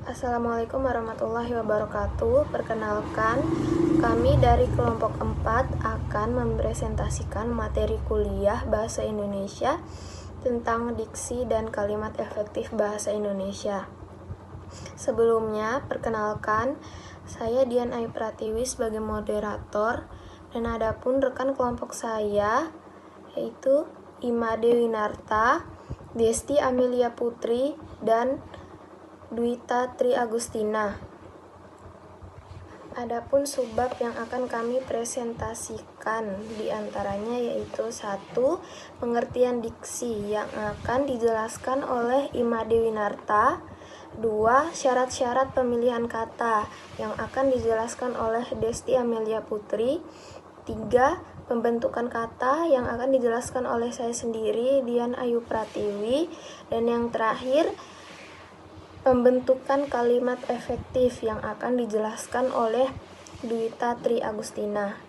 Assalamualaikum warahmatullahi wabarakatuh. Perkenalkan, kami dari kelompok 4 akan mempresentasikan materi kuliah Bahasa Indonesia tentang diksi dan kalimat efektif bahasa Indonesia. Sebelumnya, perkenalkan, saya Dian Ayu Pratiwi sebagai moderator, dan adapun rekan kelompok saya yaitu Ima Dewinarta, Desti Amelia Putri, dan Dwita Tri Agustina. Adapun subbab yang akan kami presentasikan diantaranya yaitu 1. Pengertian diksi yang akan dijelaskan oleh Ima Dewinarta. 2. Syarat-syarat pemilihan kata yang akan dijelaskan oleh Desti Amelia Putri. 3. Pembentukan kata yang akan dijelaskan oleh saya sendiri, Dian Ayu Pratiwi. Dan yang terakhir, pembentukan kalimat efektif yang akan dijelaskan oleh Dwita Tri Agustina.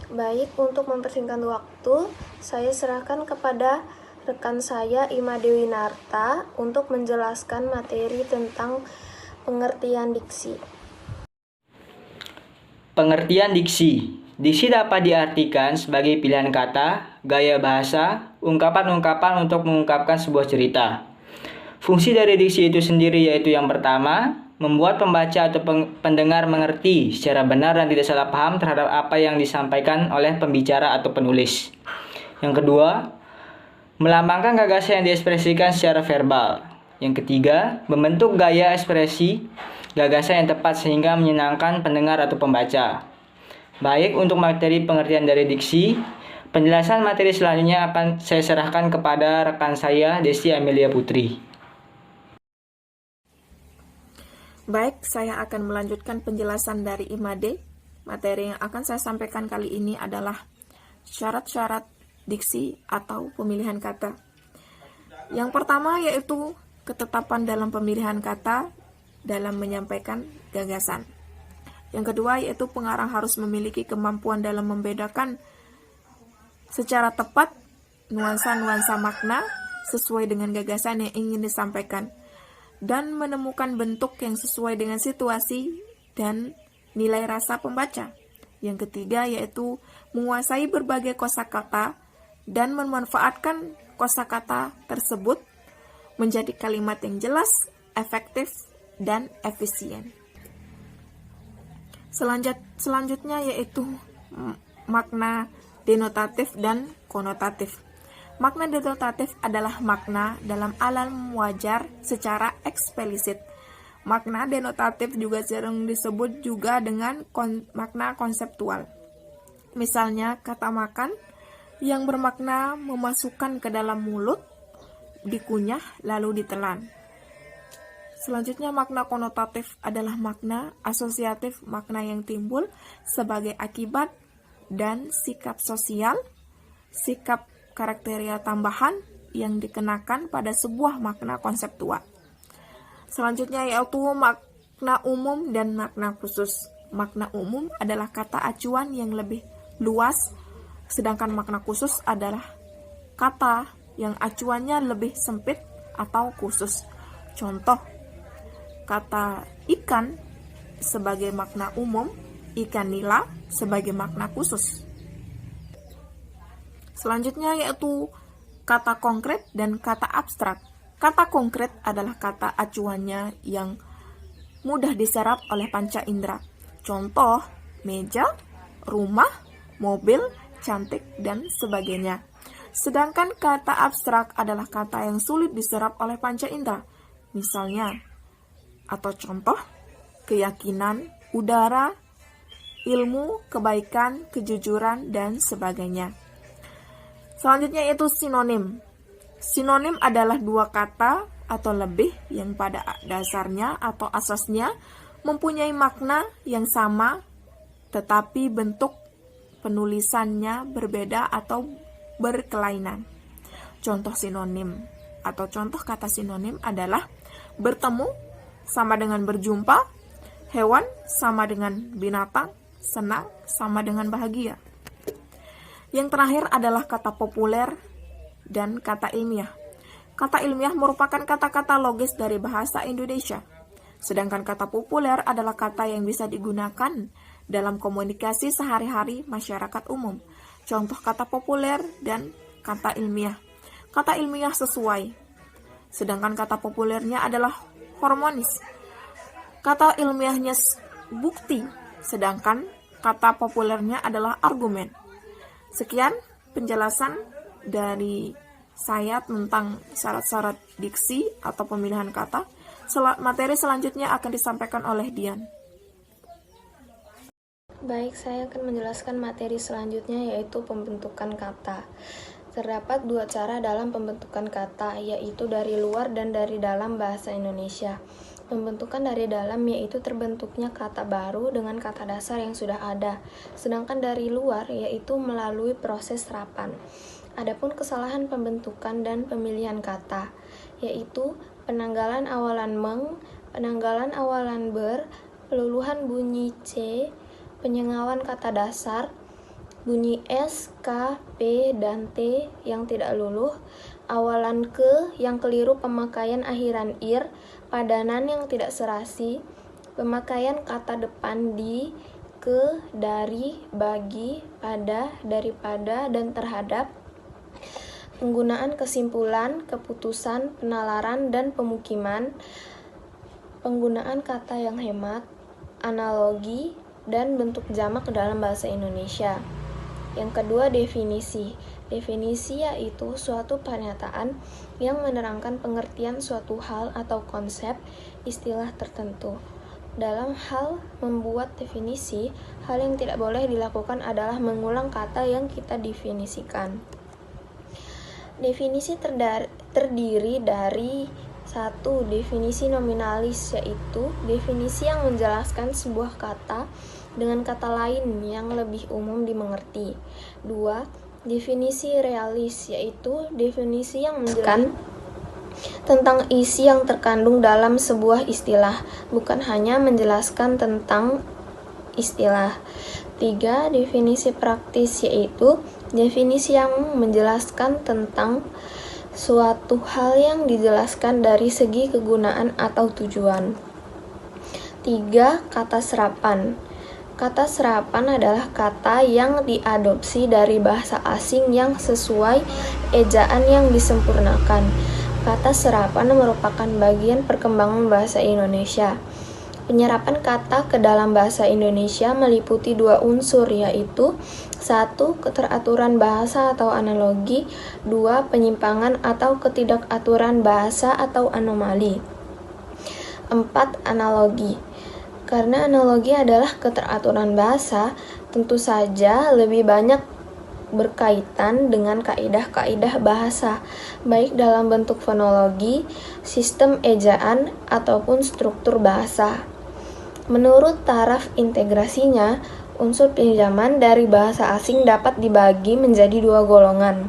Baik, untuk mempersingkat waktu, saya serahkan kepada rekan saya Ima Dewinarta untuk menjelaskan materi tentang pengertian diksi. Pengertian diksi. Diksi dapat diartikan sebagai pilihan kata, gaya bahasa, ungkapan-ungkapan untuk mengungkapkan sebuah cerita. Fungsi dari diksi itu sendiri yaitu yang pertama, membuat pembaca atau pendengar mengerti secara benar dan tidak salah paham terhadap apa yang disampaikan oleh pembicara atau penulis. Yang kedua, melambangkan gagasan yang diekspresikan secara verbal. Yang ketiga, membentuk gaya ekspresi gagasan yang tepat sehingga menyenangkan pendengar atau pembaca. Baik, untuk materi pengertian dari diksi, penjelasan materi selanjutnya akan saya serahkan kepada rekan saya Desti Amelia Putri. Baik, saya akan melanjutkan penjelasan dari IMADE. Materi yang akan saya sampaikan kali ini adalah syarat-syarat diksi atau pemilihan kata. Yang pertama yaitu ketetapan dalam pemilihan kata dalam menyampaikan gagasan. Yang kedua yaitu pengarang harus memiliki kemampuan dalam membedakan secara tepat nuansa-nuansa makna sesuai dengan gagasan yang ingin disampaikan, dan menemukan bentuk yang sesuai dengan situasi dan nilai rasa pembaca. Yang ketiga yaitu menguasai berbagai kosakata dan memanfaatkan kosakata tersebut menjadi kalimat yang jelas, efektif, dan efisien. Selanjutnya yaitu makna denotatif dan konotatif. Makna denotatif adalah makna dalam alam wajar secara eksplisit. Makna denotatif juga sering disebut juga dengan makna konseptual. Misalnya kata makan yang bermakna memasukkan ke dalam mulut, dikunyah lalu ditelan. Selanjutnya makna konotatif adalah makna asosiatif, makna yang timbul sebagai akibat dan sikap sosial, sikap karakteria tambahan yang dikenakan pada sebuah makna konseptual. Selanjutnya yaitu makna umum dan makna khusus. Makna umum adalah kata acuan yang lebih luas, sedangkan makna khusus adalah kata yang acuannya lebih sempit atau khusus. Contoh, kata ikan sebagai makna umum, ikan nila sebagai makna khusus. Selanjutnya yaitu kata konkret dan kata abstrak. Kata konkret adalah kata acuannya yang mudah diserap oleh panca indera. Contoh, meja, rumah, mobil, cantik, dan sebagainya. Sedangkan kata abstrak adalah kata yang sulit diserap oleh panca indera. Misalnya, atau contoh, keyakinan, udara, ilmu, kebaikan, kejujuran, dan sebagainya. Selanjutnya yaitu sinonim. Sinonim adalah dua kata atau lebih yang pada dasarnya atau asasnya mempunyai makna yang sama, tetapi bentuk penulisannya berbeda atau berkelainan. Contoh sinonim atau contoh kata sinonim adalah bertemu sama dengan berjumpa, hewan sama dengan binatang, senang sama dengan bahagia. Yang terakhir adalah kata populer dan kata ilmiah. Kata ilmiah merupakan kata-kata logis dari bahasa Indonesia. Sedangkan kata populer adalah kata yang bisa digunakan dalam komunikasi sehari-hari masyarakat umum. Contoh kata populer dan kata ilmiah. Kata ilmiah sesuai, sedangkan kata populernya adalah harmonis. Kata ilmiahnya bukti, sedangkan kata populernya adalah argumen. Sekian penjelasan dari saya tentang syarat-syarat diksi atau pemilihan kata. Materi selanjutnya akan disampaikan oleh Dian. Baik, saya akan menjelaskan materi selanjutnya, yaitu pembentukan kata. Terdapat dua cara dalam pembentukan kata, yaitu dari luar dan dari dalam bahasa Indonesia. Pembentukan dari dalam yaitu terbentuknya kata baru dengan kata dasar yang sudah ada, sedangkan dari luar yaitu melalui proses serapan. Adapun kesalahan pembentukan dan pemilihan kata, yaitu penanggalan awalan meng, penanggalan awalan ber, peluluhan bunyi c, penyengawan kata dasar, bunyi s, k, p, dan t yang tidak luluh, awalan ke yang keliru, pemakaian akhiran ir, padanan yang tidak serasi, pemakaian kata depan di, ke, dari, bagi, pada, daripada, dan terhadap, penggunaan kesimpulan, keputusan, penalaran, dan pemukiman, penggunaan kata yang hemat, analogi, dan bentuk jamak dalam bahasa Indonesia. Yang kedua, definisi. Definisi yaitu suatu pernyataan yang menerangkan pengertian suatu hal atau konsep istilah tertentu. Dalam hal membuat definisi, hal yang tidak boleh dilakukan adalah mengulang kata yang kita definisikan. Definisi terdiri dari satu, definisi nominalis, yaitu definisi yang menjelaskan sebuah kata dengan kata lain yang lebih umum dimengerti. 2. Definisi realis, yaitu definisi yang menjelaskan tentang isi yang terkandung dalam sebuah istilah, bukan hanya menjelaskan tentang istilah. 3. Definisi praktis, yaitu definisi yang menjelaskan tentang suatu hal yang dijelaskan dari segi kegunaan atau tujuan. 3. Kata serapan. Kata serapan adalah kata yang diadopsi dari bahasa asing yang sesuai ejaan yang disempurnakan. Kata serapan merupakan bagian perkembangan bahasa Indonesia. Penyerapan kata ke dalam bahasa Indonesia meliputi dua unsur, yaitu 1. Keteraturan bahasa atau analogi, 2. Penyimpangan atau ketidakaturan bahasa atau anomali. 4. Analogi. Karena analogi adalah keteraturan bahasa, tentu saja lebih banyak berkaitan dengan kaidah-kaidah bahasa, baik dalam bentuk fonologi, sistem ejaan, ataupun struktur bahasa. Menurut taraf integrasinya, unsur pinjaman dari bahasa asing dapat dibagi menjadi dua golongan.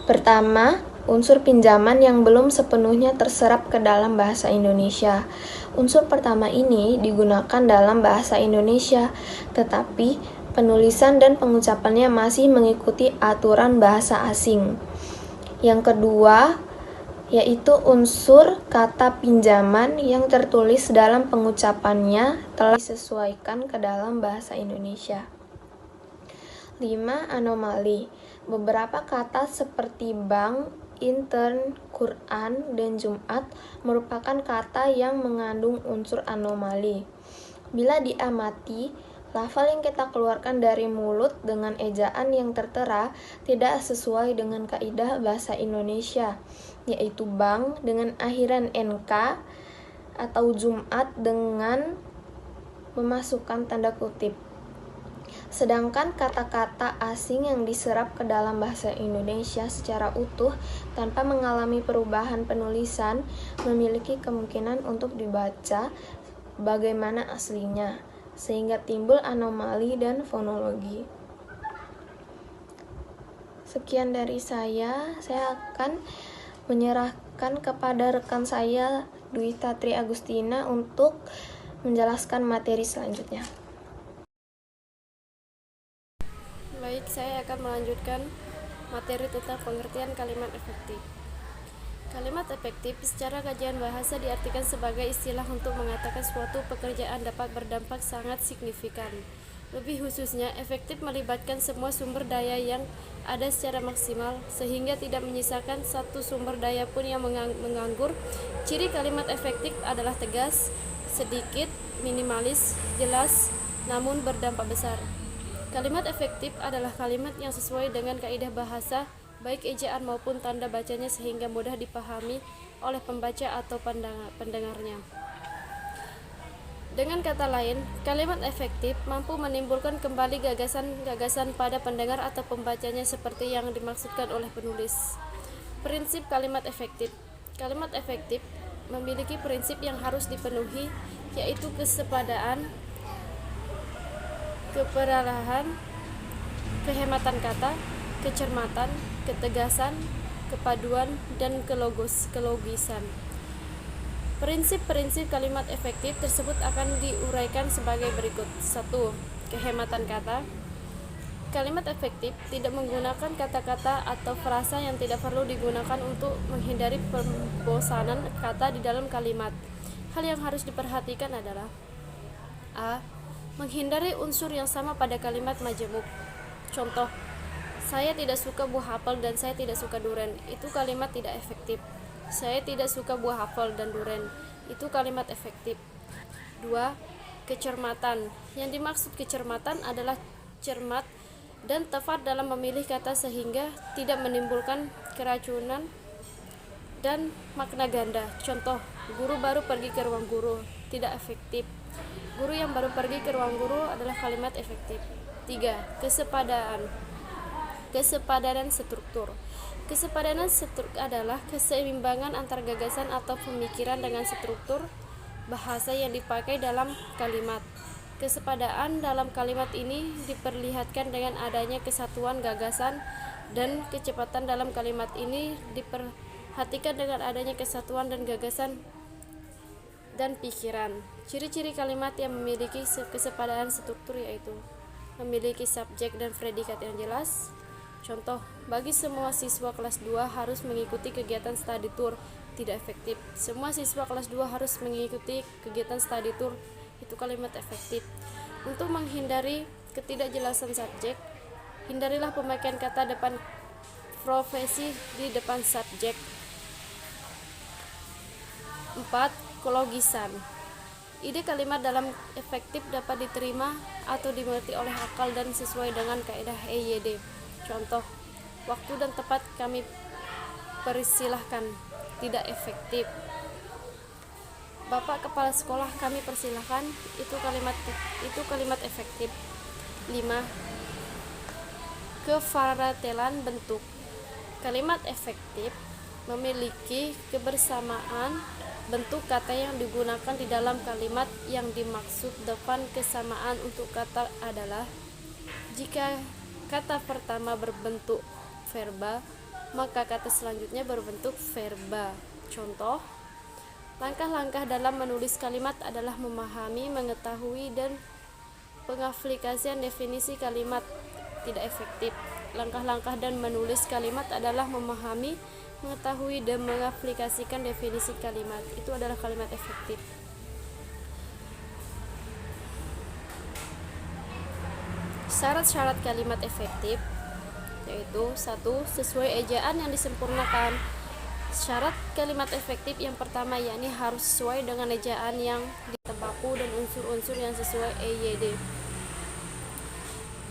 Pertama, unsur pinjaman yang belum sepenuhnya terserap ke dalam bahasa Indonesia. Unsur pertama ini digunakan dalam bahasa Indonesia, tetapi penulisan dan pengucapannya masih mengikuti aturan bahasa asing. Yang kedua, yaitu unsur kata pinjaman yang tertulis dalam pengucapannya telah disesuaikan ke dalam bahasa Indonesia. 5. Anomali. Beberapa kata seperti bank, intern, Quran, dan Jumat merupakan kata yang mengandung unsur anomali. Bila diamati, lafal yang kita keluarkan dari mulut dengan ejaan yang tertera tidak sesuai dengan kaidah bahasa Indonesia, yaitu bank dengan akhiran NK atau Jumat dengan memasukkan tanda kutip. Sedangkan kata-kata asing yang diserap ke dalam bahasa Indonesia secara utuh tanpa mengalami perubahan penulisan memiliki kemungkinan untuk dibaca bagaimana aslinya, sehingga timbul anomali dan fonologi. Sekian dari saya akan menyerahkan kepada rekan saya Dwi Tatri Agustina untuk menjelaskan materi selanjutnya. Baik, saya akan melanjutkan materi tentang pengertian kalimat efektif. Kalimat efektif secara kajian bahasa diartikan sebagai istilah untuk mengatakan suatu pekerjaan dapat berdampak sangat signifikan. Lebih khususnya, efektif melibatkan semua sumber daya yang ada secara maksimal, sehingga tidak menyisakan satu sumber daya pun yang menganggur. Ciri kalimat efektif adalah tegas, sedikit, minimalis, jelas, namun berdampak besar. Kalimat efektif adalah kalimat yang sesuai dengan kaidah bahasa, baik ejaan maupun tanda bacanya, sehingga mudah dipahami oleh pembaca atau pendengarnya. Dengan kata lain, kalimat efektif mampu menimbulkan kembali gagasan-gagasan pada pendengar atau pembacanya seperti yang dimaksudkan oleh penulis. Prinsip kalimat efektif. Kalimat efektif memiliki prinsip yang harus dipenuhi, yaitu kesepadaan, keperalahan, kehematan kata, kecermatan, ketegasan, kepaduan, dan kelogisan. Prinsip-prinsip kalimat efektif tersebut akan diuraikan sebagai berikut. 1. Kehematan kata. Kalimat efektif tidak menggunakan kata-kata atau frasa yang tidak perlu digunakan untuk menghindari pembosanan kata di dalam kalimat. Hal yang harus diperhatikan adalah A. Menghindari unsur yang sama pada kalimat majemuk. Contoh, saya tidak suka buah apel dan saya tidak suka durian. Itu kalimat tidak efektif. Saya tidak suka buah apel dan durian. Itu kalimat efektif. 2. Kecermatan. Yang dimaksud kecermatan adalah cermat dan tepat dalam memilih kata sehingga tidak menimbulkan keracunan dan makna ganda. Contoh, guru baru pergi ke ruang guru. Tidak efektif. Guru yang baru pergi ke ruang guru adalah kalimat efektif. 3. Kesepadanan struktur. Kesepadanan struktur adalah keseimbangan antar gagasan atau pemikiran dengan struktur bahasa yang dipakai dalam kalimat. Kesepadaan dalam kalimat ini diperlihatkan dengan adanya kesatuan gagasan, dan kecepatan dalam kalimat ini diperhatikan dengan adanya kesatuan dan gagasan dan pikiran. Ciri-ciri kalimat yang memiliki kesepadaan struktur yaitu memiliki subjek dan predikat yang jelas. Contoh, bagi semua siswa kelas 2 harus mengikuti kegiatan study tour. Tidak efektif. Semua siswa kelas 2 harus mengikuti kegiatan study tour. Itu kalimat efektif. Untuk menghindari ketidakjelasan subjek, hindarilah pemakaian kata depan profesi di depan subjek. 4. Kelogisan. Ide kalimat dalam efektif dapat diterima atau dimengerti oleh akal dan sesuai dengan kaidah EYD. Contoh, waktu dan tempat kami persilahkan. Tidak efektif. Bapak kepala sekolah kami persilahkan. Itu kalimat efektif. 5. Kevarietelan bentuk. Kalimat efektif memiliki kebersamaan bentuk kata yang digunakan di dalam kalimat. Yang dimaksud depan kesamaan untuk kata adalah jika kata pertama berbentuk verba, maka kata selanjutnya berbentuk verba. Contoh, langkah-langkah dalam menulis kalimat adalah memahami, mengetahui, dan pengaplikasian definisi kalimat. Tidak efektif. Langkah-langkah dan menulis kalimat adalah memahami, mengetahui, dan mengaplikasikan definisi kalimat. Itu adalah kalimat efektif. Syarat-syarat kalimat efektif yaitu 1. Sesuai ejaan yang disempurnakan. Syarat kalimat efektif yang pertama yakni harus sesuai dengan ejaan yang ditembaku dan unsur-unsur yang sesuai EYD.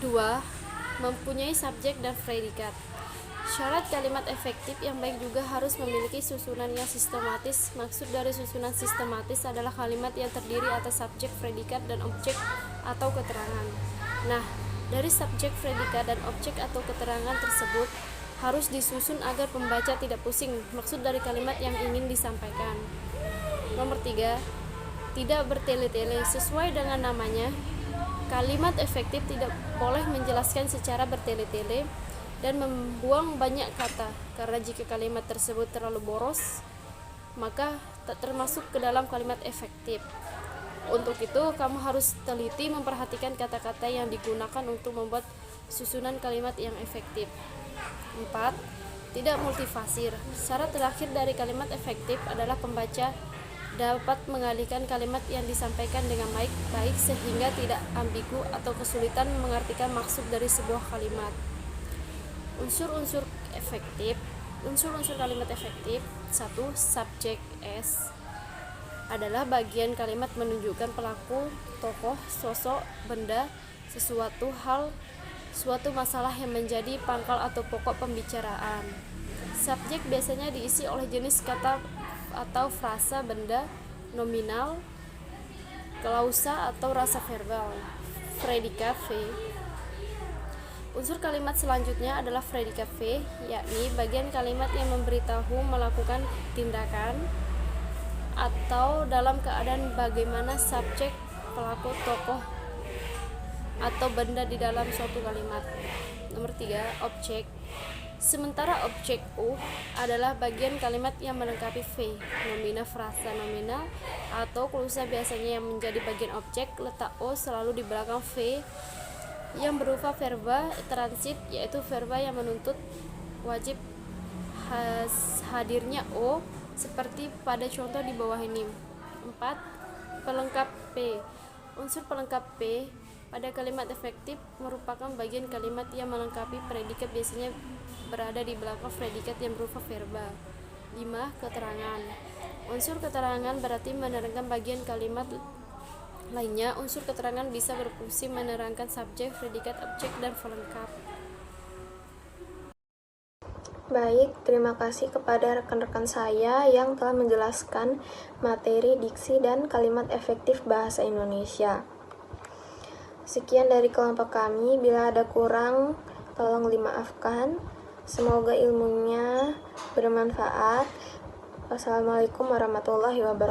2. Mempunyai subjek dan predikat. Syarat kalimat efektif yang baik juga harus memiliki susunan yang sistematis. Maksud dari susunan sistematis adalah kalimat yang terdiri atas subjek, predikat, dan objek atau keterangan. Nah, dari subjek, predikat, dan objek atau keterangan tersebut harus disusun agar pembaca tidak pusing maksud dari kalimat yang ingin disampaikan. Nomor 3. Tidak bertele-tele. Sesuai dengan namanya, kalimat efektif tidak boleh menjelaskan secara bertele-tele dan membuang banyak kata, karena jika kalimat tersebut terlalu boros, maka tak termasuk ke dalam kalimat efektif. Untuk itu, kamu harus teliti memperhatikan kata-kata yang digunakan untuk membuat susunan kalimat yang efektif. 4. tidak multifasir. Syarat terakhir dari kalimat efektif adalah pembaca dapat mengalihkan kalimat yang disampaikan dengan baik sehingga tidak ambigu atau kesulitan mengartikan maksud dari sebuah kalimat. Unsur-unsur efektif. Unsur-unsur kalimat efektif. 1. Subjek S adalah bagian kalimat menunjukkan pelaku, tokoh, sosok, benda, sesuatu hal, suatu masalah yang menjadi pangkal atau pokok pembicaraan. Subjek biasanya diisi oleh jenis kata atau frasa benda, nominal, klausa atau rasa verbal. Predikat V. Unsur kalimat selanjutnya adalah predikat V, yakni bagian kalimat yang memberitahu melakukan tindakan atau dalam keadaan bagaimana subjek, pelaku, tokoh, atau benda di dalam suatu kalimat. Nomor 3. Objek. Sementara objek U adalah bagian kalimat yang melengkapi V, nomina, frasa nominal, atau klausa biasanya yang menjadi bagian objek. Letak O selalu di belakang V yang berupa verba transit, yaitu verba yang menuntut wajib hadirnya O, seperti pada contoh di bawah ini. 4. Pelengkap P. Unsur pelengkap P pada kalimat efektif merupakan bagian kalimat yang melengkapi predikat, biasanya berada di belakang predikat yang berupa verba. 5. Keterangan. Unsur keterangan berarti menerangkan bagian kalimat lainnya. Unsur keterangan bisa berfungsi menerangkan subjek, predikat, objek, dan pelengkap. Baik, terima kasih kepada rekan-rekan saya yang telah menjelaskan materi diksi dan kalimat efektif bahasa Indonesia. Sekian dari kelompok kami, bila ada kurang tolong dimaafkan. Semoga ilmunya bermanfaat. Wassalamualaikum warahmatullahi wabarakatuh.